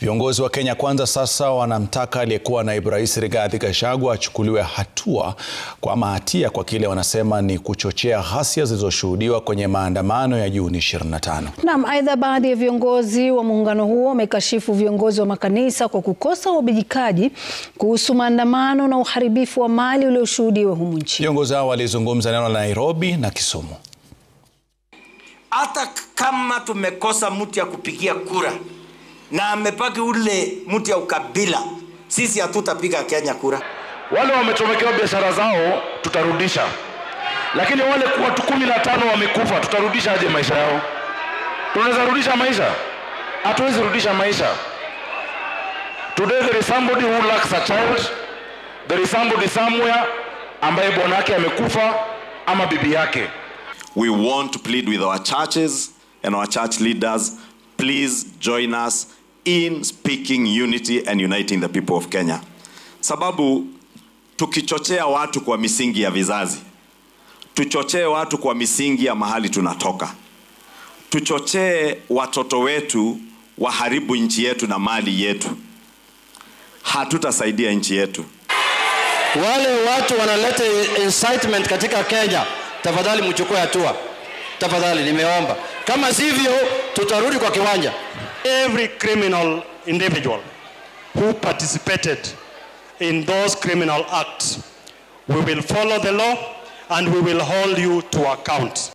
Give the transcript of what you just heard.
Viongozi wa Kenya Kwanza sasa wanamtaka aliyekuwa naibu rais Rigathi Gachagua achukuliwe hatua kwa hatia kwa kile wanasema ni kuchochea ghasia zilizoshuhudiwa kwenye maandamano ya Juni 25. Naam, aidha baadhi ya viongozi wa muungano huo wamekashifu viongozi wa makanisa kwa kukosa uwajibikaji kuhusu maandamano na uharibifu wa mali ulioshuhudiwa humu nchini. Viongozi hao walizungumza neno la Nairobi na Kisumu. Hata kama tumekosa mtu ya kupigia kura na amepaki ule mtu ya ukabila, sisi hatutapiga Kenya kura. Wale wamechomekewa biashara zao tutarudisha, lakini wale watu 15 wamekufa, tutarudisha aje maisha yao? Tunaweza rudisha maisha? Hatuwezi rudisha maisha. Today there is somebody who lacks a child, there is somebody somewhere ambaye bwana yake amekufa ama bibi yake. We want to plead with our churches and our church leaders, please join us in speaking unity and uniting the people of Kenya. Sababu tukichochea watu kwa misingi ya vizazi, tuchochee watu kwa misingi ya mahali tunatoka, tuchochee watoto wetu waharibu nchi yetu na mali yetu, hatutasaidia nchi yetu. Wale watu wanaleta incitement katika Kenya, tafadhali mchukue hatua. Tafadhali nimeomba. Kama sivyo tutarudi kwa kiwanja. Every criminal individual who participated in those criminal acts, we will follow the law and we will hold you to account.